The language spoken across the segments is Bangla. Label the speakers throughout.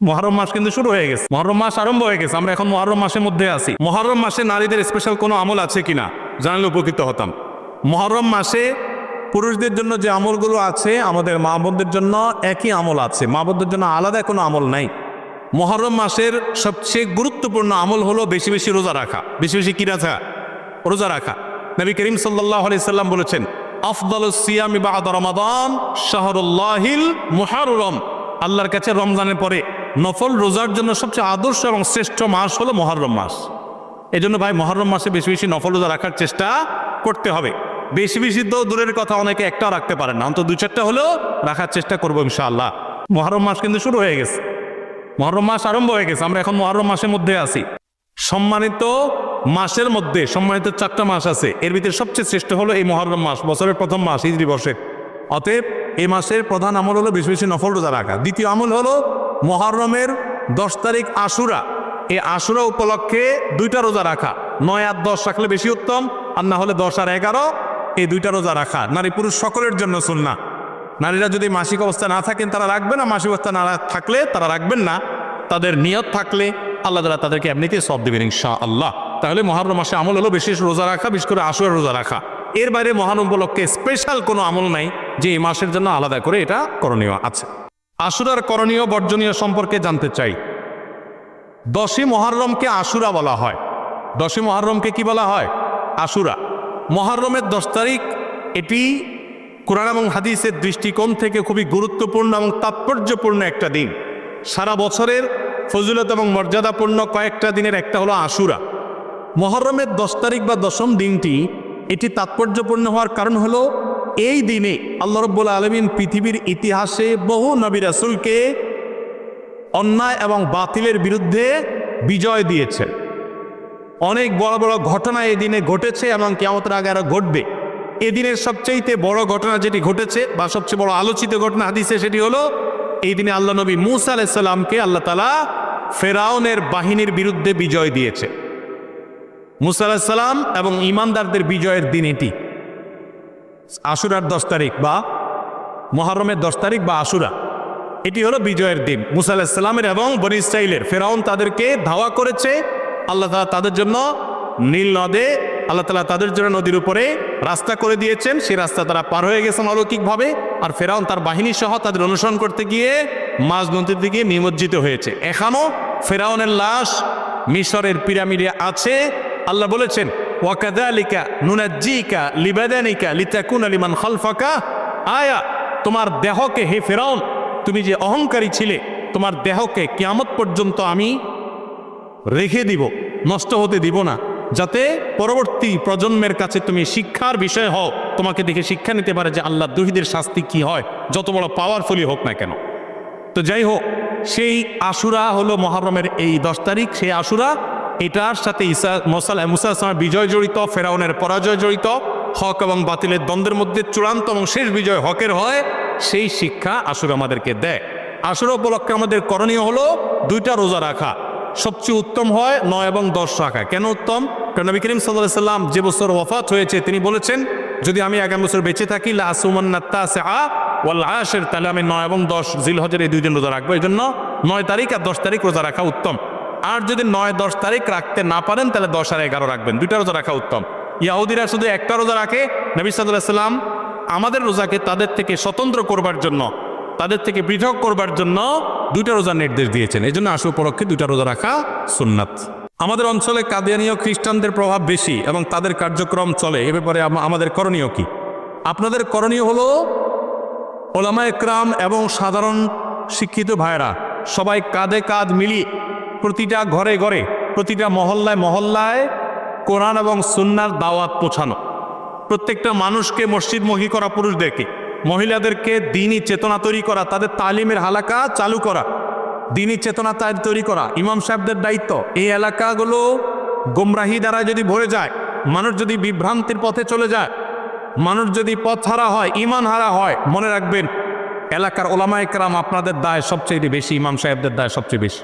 Speaker 1: মুহররম মাস কিন্তু শুরু হয়ে গেছে, মুহররম মাস আরম্ভ হয়ে গেছে, আমরা এখন মুহররম মাসের মধ্যে আছি। মুহররম মাসে নারীদের স্পেশাল কোনো আমল আছে কিনা জানলে উপকৃত হতাম। মুহররম মাসে পুরুষদের জন্য যে আমলগুলো আছে আমাদের মা বোনদের জন্য একই আমল আছে, মা বোনদের জন্য আলাদা কোনো আমল নাই। মুহররম মাসের সবচেয়ে গুরুত্বপূর্ণ আমল হলো বেশি বেশি রোজা রাখা। বেশি বেশি কি রাখা? রোজা রাখা। নবী করিম সাল্লাল্লাহু আলাইহি সাল্লাম বলেছেন, আফদালুস সিয়ামি বা'দা রমাদান শাহরুল্লাহিল মুহররম। আল্লাহর কাছে রমজানের পরে নফল রোজার জন্য সবচেয়ে আদর্শ এবং শ্রেষ্ঠ মাস হলো মুহররম মাস। এই জন্য ভাই মুহররম মাসে বেশি বেশি নফল রোজা রাখার চেষ্টা করতে হবে। বেশি বেশি তো দূরের কথা, অনেকে একটাও রাখতে পারেন না, অন্তত 2-4টা হলেও রাখার চেষ্টা করবো ইনশাআল্লাহ। মুহররম মাস কিন্তু শুরু হয়ে গেছে, মুহররম মাস আরম্ভ হয়ে গেছে, আমরা এখন মুহররম মাসের মধ্যে আছি। সম্মানিত মাসের মধ্যে সম্মানিত 4টা মাস আছে, এর ভিতরে সবচেয়ে শ্রেষ্ঠ হলো এই মুহররম মাস, বছরের প্রথম মাস, হিজরি বর্ষের। অতএব এই মাসের প্রধান আমল হলো বেশি বেশি নফল রোজা রাখা। দ্বিতীয় আমল হলো মুহররমের 10 তারিখ আশুরা, এই আশুরা উপলক্ষে 2টা রোজা রাখা। 9 আর 10 রাখলে বেশি উত্তম, আর না হলে 10 আর 11 এই 2টা রোজা রাখা নারী পুরুষ সকলের জন্য সুন্নাহ। নারীরা যদি মাসিক অবস্থা না থাকেন তারা রাখবেন না, মাসিক অবস্থা না থাকলে তারা রাখবেন না। তাদের নিয়ত থাকলে আল্লাহ তাআলা তাদেরকে এমনিতেই সওয়াব দিবেন ইনশাআল্লাহ। তাহলে মুহররম মাসে আমল হলো বেশি রোজা রাখা, বিশেষ করে আশুরা রোজা রাখা। এর বাইরে মুহররম উপলক্ষে স্পেশাল কোনো আমল নাই যে এই মাসের জন্য আলাদা করে এটা করণীয় আছে। আশুরার করণীয় বর্জনীয় সম্পর্কে জানতে চাই। 10ই মুহররমকে আশুরা বলা হয়। 10ই মুহররমকে কি বলা হয়? আশুরা। মুহররমের 10 তারিখ এটি কোরআন এবং হাদিসের দৃষ্টিকোণ থেকে খুবই গুরুত্বপূর্ণ এবং তাৎপর্যপূর্ণ একটা দিন। সারা বছরের ফজিলত এবং মর্যাদাপূর্ণ কয়েকটা দিনের একটা হলো আশুরা। মুহররমের 10 তারিখ বা 10ম দিনটি এটি তাৎপর্যপূর্ণ হওয়ার কারণ হলো এই দিনে আল্লাহ রাব্বুল আলামিন পৃথিবীর ইতিহাসে বহু নবী রাসূলকে অন্যায় এবং বাতিলের বিরুদ্ধে বিজয় দিয়েছেন। অনেক বড় বড় ঘটনা এই দিনে ঘটেছে এবং কিয়ামতের আগে আরো ঘটবে। এদিনের সবচেয়ে বড় ঘটনা যেটি ঘটেছে বা সবচেয়ে বড় আলোচিত ঘটনা হাদিসে, সেটি হলো এই দিনে আল্লাহ নবী মূসা আলাইহিস সালামকে আল্লাহ তাআলা ফেরাউনের বাহিনীর বিরুদ্ধে বিজয় দিয়েছে। মূসা আলাইহিস সালাম এবং ঈমানদারদের বিজয়ের দিন এটি। আশুরার 10 তারিখ বা মুহররমের 10 তারিখ বা আশুরা, এটি হলো বিজয়ের দিন মূসা আলাইহিস সালামের এবং বনী ইসরাইলের। ফেরাউন তাদেরকে ধাওয়া করেছে, আল্লাহ তাআলা তাদের জন্য নীল নদে আল্লাহ তাআলা তাদের জন্য নদীর উপরে রাস্তা করে দিয়েছেন। সেই রাস্তা তারা পার হয়ে গেছেন অলৌকিকভাবে। আর ফেরাউন তার বাহিনী সহ তাদের অনুসরণ করতে গিয়ে মাঝ নদীর দিকে নিমজ্জিত হয়েছে। এখনো ফেরাউনের লাশ মিশরের পিরামিডে আছে। আল্লাহ বলেছেন, ওয়াকাযালিকা নুনাজ্জিকা লিবাদানিকা লিতাকুনা লিমান খালফাকা আয়া। তোমার দেহকে, হে ফেরাউন, তুমি যে অহংকারী ছিলে, তোমার দেহকে কিয়ামত পর্যন্ত আমি রেখে দিব, নষ্ট হতে দিব না, যাতে পরবর্তী প্রজন্মের কাছে তুমি শিক্ষার বিষয় হও, তোমাকে দেখে শিক্ষা নিতে পারে যে আল্লাহ দ্রোহীদের শাস্তি কি হয়, যত বড় পাওয়ারফুলি হোক না কেন। তো যাই হোক, সেই আশুরা হলো মুহররমের এই 10 তারিখ। সেই আশুরা, এটার সাথে মূসা আলাইহিস সালামের বিজয় জড়িত, ফেরাউনের পরাজয় জড়িত, হক এবং বাতিলের দ্বন্দ্বের মধ্যে চূড়ান্ত এবং শেষ বিজয় হকের হয়, সেই শিক্ষা আশুরা আমাদেরকে দেয়। আশুরা উপলক্ষে আমাদের করণীয় হলো 2টা রোজা রাখা। সবচেয়ে উত্তম হয় 9 এবং 10 রাখা। কেন উত্তম? কারণ নবী করিম সাল্লাল্লাহু আলাইহি সাল্লাম যে বছর ওয়াফাত হয়েছে তিনি বলেছেন, যদি আমি আগামী বছর বেঁচে থাকি লা আসুমান্নাত তাসিআ ওয়াল আশির, তাহলে আমি 9 এবং 10 জিলহজের এই 2 দিন রোজা রাখবো। এই জন্য 9 তারিখ আর 10 তারিখ রোজা রাখা উত্তম। আর যদি 9-10 তারিখ রাখতে না পারেন তাহলে 10 আর 11 রাখবেন। 2টা রোজা রাখা উত্তম। ইহুদিরা শুধু একটা রোজা রাখে। নবী সাল্লাল্লাহু আলাইহি সাল্লাম আমাদের রোজাকে তাদের থেকে স্বতন্ত্র করবার জন্য, তাদের থেকে পৃথক করবার জন্য 2টা রোজার নির্দেশ দিয়েছেন। এই জন্য আশুরা উপলক্ষে 2টা রোজা রাখা সুন্নাত। আমাদের অঞ্চলে কাদিয়ানীয় খ্রিস্টানদের প্রভাব বেশি এবং তাদের কার্যক্রম চলে। এ ব্যাপারে আমাদের করণীয় কি? আপনাদের করণীয় হলো ওলামায়ে কেরাম এবং সাধারণ শিক্ষিত ভাইরা সবাই কাঁধে কাঁধ মিলিয়ে প্রতিটা ঘরে ঘরে, প্রতিটা মহল্লায় মহল্লায় কোরআন এবং সুন্নাহর দাওয়াত পৌঁছানো। প্রত্যেকটা মানুষকে মসজিদমুখী করা, পুরুষদেরকে, মহিলাদেরকে দ্বীনি চেতনা তৈরি করা, তাদের তালিমের হালাকা চালু করা, দ্বীনি চেতনা তৈরি করা ইমাম সাহেবদের দায়িত্ব। এই এলাকাগুলো গোমরাহি দ্বারা যদি ভরে যায়, মানুষ যদি বিভ্রান্তির পথে চলে যায়, মানুষ যদি পথ হারা হয়, ঈমান হারা হয়, মনে রাখবেন এলাকার ওলামায়ে কেরাম আপনাদের দায় সবচেয়ে বেশি, ইমাম সাহেবদের দায় সবচেয়ে বেশি।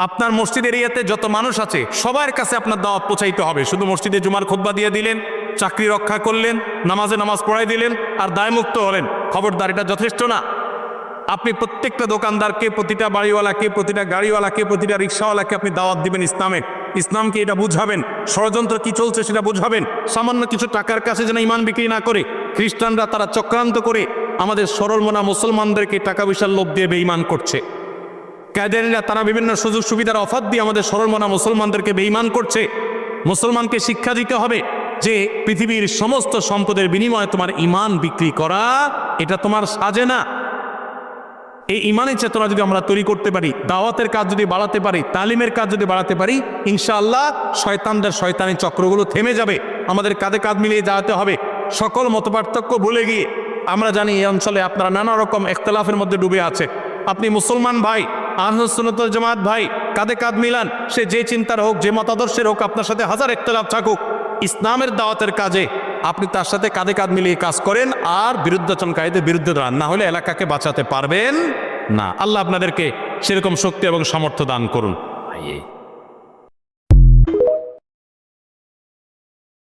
Speaker 1: আপনার মসজিদ এরিয়াতে যত মানুষ আছে সবার কাছে আপনার দাওয়াত পৌঁছাইতে হবে। শুধু মসজিদে জুমার খুতবা দিয়ে দিলেন, চাকরি রক্ষা করলেন, নামাজে নামাজ পড়াই দিলেন আর দায়মুক্ত হলেন, খবরদার, এটা যথেষ্ট না। আপনি প্রত্যেকটা দোকানদারকে, প্রতিটা বাড়িওয়ালাকে, প্রতিটা গাড়িওয়ালাকে, প্রতিটা রিক্সাওয়ালাকে আপনি দাওয়াত দিবেন ইসলামের। ইসলামকে এটা বুঝাবেন, ষড়যন্ত্র কি চলছে সেটা বুঝাবেন। সামান্য কিছু টাকার কাছে যেন ইমান বিক্রি না করে। খ্রিস্টানরা তারা চক্রান্ত করে আমাদের সরল মনা মুসলমানদেরকে টাকা পয়সার লোভ দিয়ে বেঈমান করছে। কাদেরিরা তারা বিভিন্ন সুযোগ সুবিধার অফার দিয়ে আমাদের সরল মনা মুসলমানদেরকে বেঈমান করছে। মুসলমানকে শিক্ষা দিতে হবে যে পৃথিবীর সমস্ত সম্পদের বিনিময়ে তোমার ইমান বিক্রি করা এটা তোমার সাজে না। এই ইমানের চেতনা যদি আমরা তৈরি করতে পারি, দাওয়াতের কাজ যদি বাড়াতে পারি, তালিমের কাজ যদি বাড়াতে পারি, ইনশাআল্লাহ শয়তানদের শয়তানি চক্রগুলো থেমে যাবে। আমাদের কাঁধে কাঁধ মিলিয়ে যাওয়াতে হবে। সকল মতপার্থক্য ভুলে গিয়ে, আমরা জানি এই অঞ্চলে আপনারা নানা রকম ইখতিলাফের মধ্যে ডুবে আছে। আপনি মুসলমান ভাই, আহলুস সুন্নাত ওয়াল জামাত ভাই, কাঁধে কাঁধ মিলান। সে যে চিন্তার হোক, যে মতাদর্শের হোক, আপনার সাথে হাজার ইখতিলাফ থাকুক, ইসলামের দাওয়াতের কাজে আপনি তার সাথে কাঁধে কাঁধ মিলিয়ে কাজ করেন আর বিরুদ্ধাচরণকারীদের বিরুদ্ধে দাঁড়ান, না হলে এলাকাকে বাঁচাতে পারবেন না। আল্লাহ আপনাদেরকে সেরকম শক্তি এবং সামর্থ্য দান করুন।